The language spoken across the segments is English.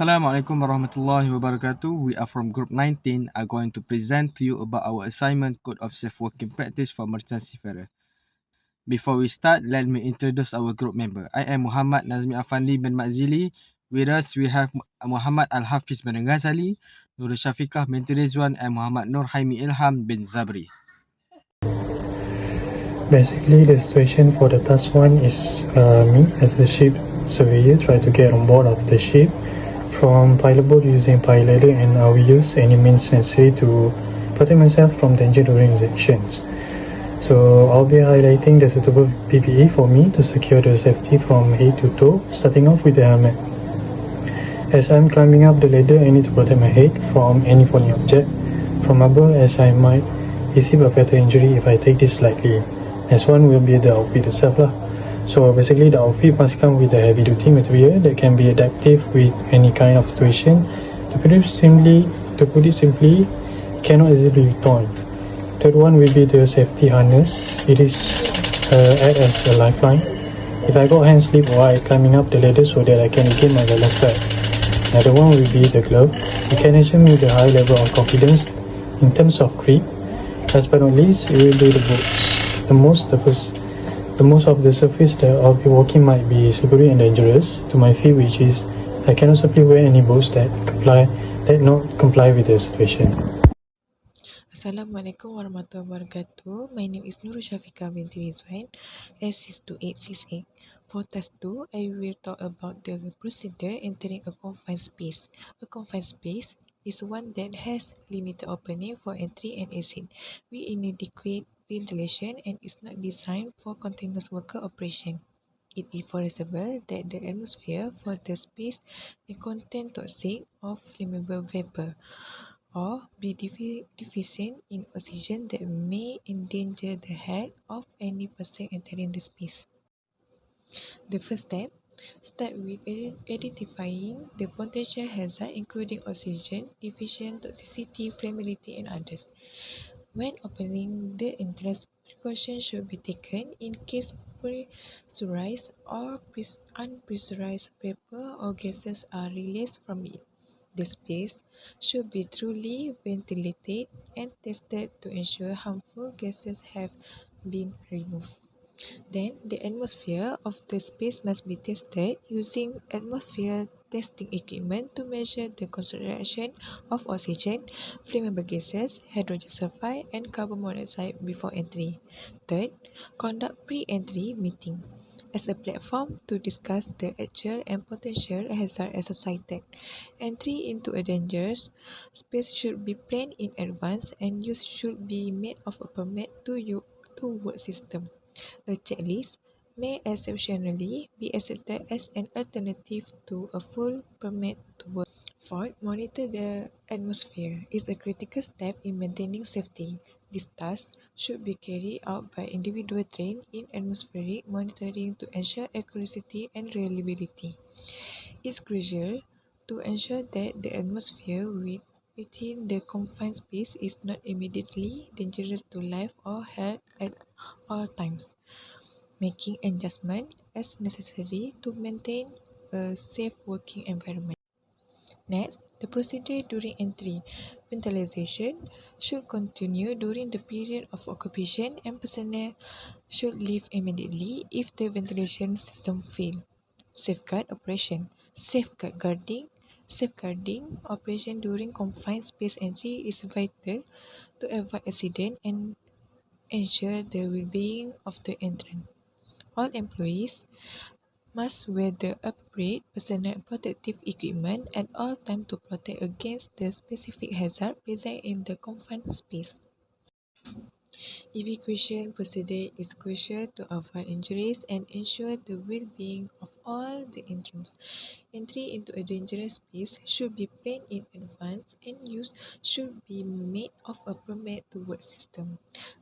Assalamualaikum warahmatullahi wabarakatuh. We are from Group 19 are going to present to you about our assignment Code of Safe Working Practice for Maritime Seafarer. Before we start, let me introduce our group member. I am Muhammad Nazmi Afandi bin Mazili. With us, we have Muhammad Al-Hafiz bin Ghazali, Nur Syafiqah binti Rizwan, and Muhammad Nur Haimi Ilham bin Zabri. Basically, the situation for the task one is me as the ship surveyor try to get on board of the ship from pilot boat using pilot ladder, and I will use any means necessary to protect myself from danger during inspections. So I'll be highlighting the suitable PPE for me to secure the safety from head to toe, starting off with the helmet. As I'm climbing up the ladder, I need to protect my head from any falling object from above, as I might receive a fatal injury if I take this lightly. Next one will be the outfit itself lah. So basically the outfit must come with a heavy duty material that can be adaptive with any kind of situation. To put it simply, cannot easily be torn. Third one will be the safety harness. It is act as a lifeline if I got hand slip while climbing up the ladder, so that I can regain my balance back. Another one will be the glove. It can ensure me the high level of confidence in terms of grip. Last but not least, it will be the boots. The most of the surface that I'll be walking might be slippery and dangerous to my feet, which is I cannot simply wear any boots that not comply with the situation. Assalamualaikum warahmatullahi wabarakatuh. My name is Nur Syafiqah binti Rizwan, S62868. For task 2, I will talk about the procedure entering a confined space. A confined space is one that has limited opening for entry and exit, with inadequate ventilation, and is not designed for continuous worker operation. It is foreseeable that the atmosphere for the space may contain toxic or flammable vapor, or be deficient in oxygen that may endanger the health of any person entering the space. The first start with identifying the potential hazard, including oxygen deficient, toxicity, flammability, and others. When opening the entrance, precautions should be taken in case pressurized or unpressurized vapor or gases are released from it. The space should be thoroughly ventilated and tested to ensure harmful gases have been removed. Then, the atmosphere of the space must be tested using atmosphere testing equipment to measure the concentration of oxygen, flammable gases, hydrogen sulfide, and carbon monoxide before entry. Third, conduct pre-entry meeting as a platform to discuss the actual and potential hazard associated. Entry into a dangerous space should be planned in advance, and use should be made of a permit to work system. A checklist may exceptionally be accepted as an alternative to a full permit to work. Fourth, monitor the atmosphere is a critical step in maintaining safety. This task should be carried out by individuals trained in atmospheric monitoring to ensure accuracy and reliability. It's crucial to ensure that the atmosphere within the confined space is not immediately dangerous to life or health at all times, making adjustments as necessary to maintain a safe working environment. Next, the procedure during entry. Ventilation should continue during the period of occupation, and personnel should leave immediately if the ventilation system fails. Safeguard operation. Safeguarding operation during confined space entry is vital to avoid accident and ensure the well-being of the entrant. All employees must wear the appropriate personal protective equipment at all times to protect against the specific hazard present in the confined space. Evacuation procedure is crucial to avoid injuries and ensure the well-being of all the entrants. Entry into a dangerous space should be planned in advance, and use should be made of a permit to work system.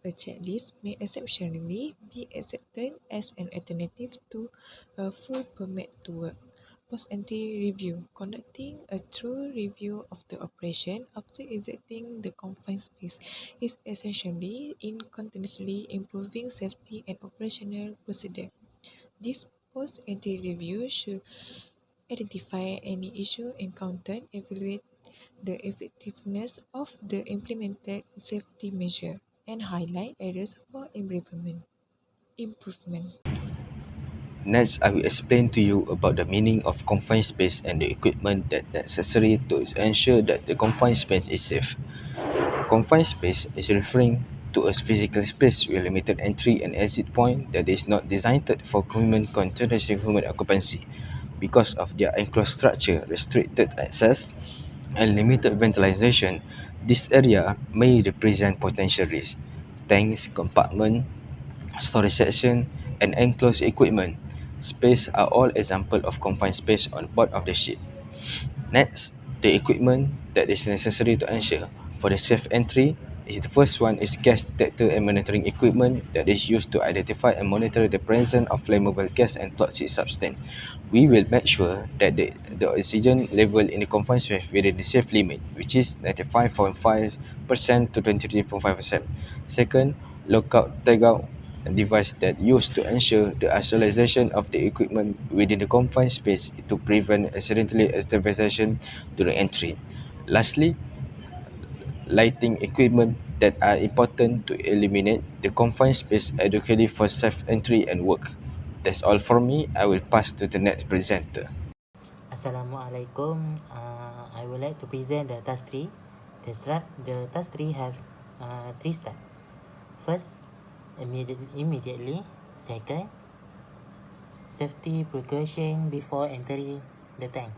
A checklist may exceptionally be accepted as an alternative to a full permit to work. Post-entry review. Conducting a thorough review of the operation after exiting the confined space is essentially in continuously improving safety and operational procedure. This post-entry review should identify any issue encountered, evaluate the effectiveness of the implemented safety measure, and highlight areas for improvement. Next, I will explain to you about the meaning of confined space and the equipment that necessary to ensure that the confined space is safe. Confined space is referring to a physical space with limited entry and exit point that is not designed for continuous human occupancy. Because of their enclosed structure, restricted access, and limited ventilation, this area may represent potential risks. Tanks, compartments, storage section, and enclosed equipment space are all examples of confined space on board of the ship. Next, the equipment that is necessary to ensure for the safe entry is the first one is gas detector and monitoring equipment that is used to identify and monitor the presence of flammable gas and toxic substance. We will make sure that the oxygen level in the confined space within the safe limit, which is 95.5% to 23.5%. Second, lockout tagout device that used to ensure the isolation of the equipment within the confined space to prevent accidental activation during entry. Lastly, lighting equipment that are important to eliminate the confined space adequately for safe entry and work. That's all for me. I will pass to the next presenter. Assalamualaikum. I would like to present the task 3. The task 3 have 3 steps. First, immediately. Second, safety precaution before entering the tank.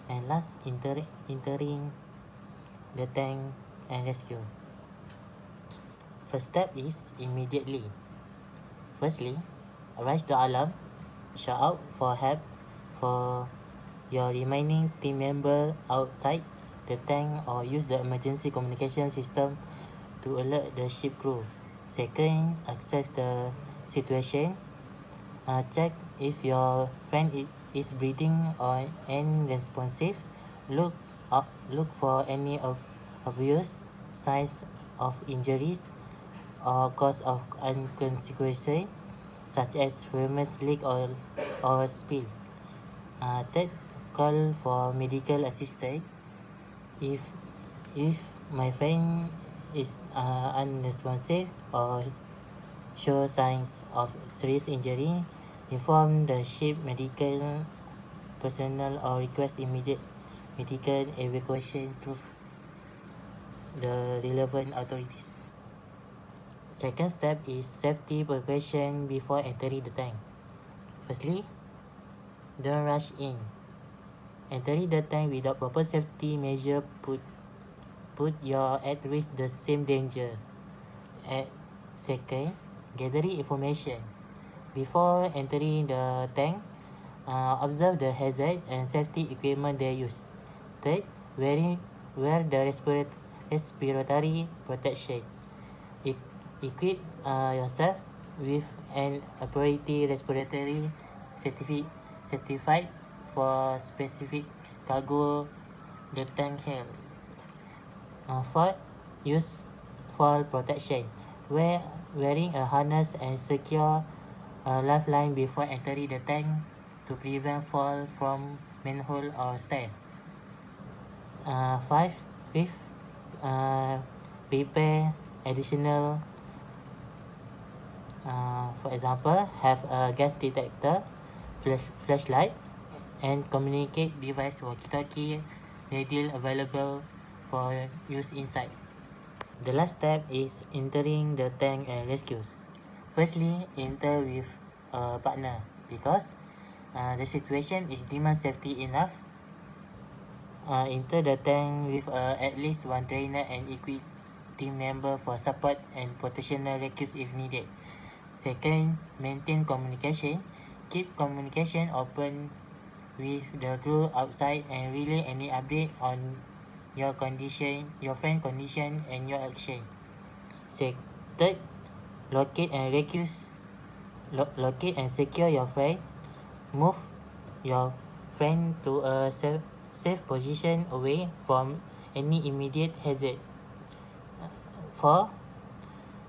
And last, entering the tank and rescue. First step is immediately. Firstly, raise the alarm, shout out for help for your remaining team member outside the tank, or use the emergency communication system to alert the ship crew. Second, assess the situation. Check if your friend is breathing or unresponsive. Look for any obvious signs of injuries or cause of unconscious, such as famous leak or spill. Third, call for medical assistance. If my friend is unresponsive or show signs of serious injury, inform the ship medical personnel or request immediate medical evacuation through the relevant authorities. Second step is safety precaution before entering the tank. Firstly, don't rush in. Entering the tank without proper safety measure put you at risk the same danger. Second, gathering information. Before entering the tank, observe the hazard and safety equipment they use. Third, wear the respiratory protection. Equip yourself with an appropriate respiratory certified for specific cargo the tank held. Fourth, use fall protection. Wearing a harness and secure a lifeline before entering the tank to prevent fall from manhole or stair. Fifth, prepare additional. For example, have a gas detector, flashlight, and communicate device walkie-talkie radio available for use inside. The last step is entering the tank and rescues. Firstly, enter with a partner because the situation is demand safety enough. Enter the tank with at least one trainer and equipped team member for support and potential rescues if needed. Second, maintain communication. Keep communication open with the crew outside and relay any update on your friend condition, and your action. Third, locate and secure your friend. Move your friend to a safe position away from any immediate hazard. 4.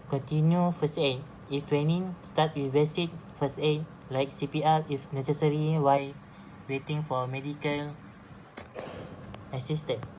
Continue first aid. If training, start with basic first aid like CPR if necessary while waiting for medical assistance.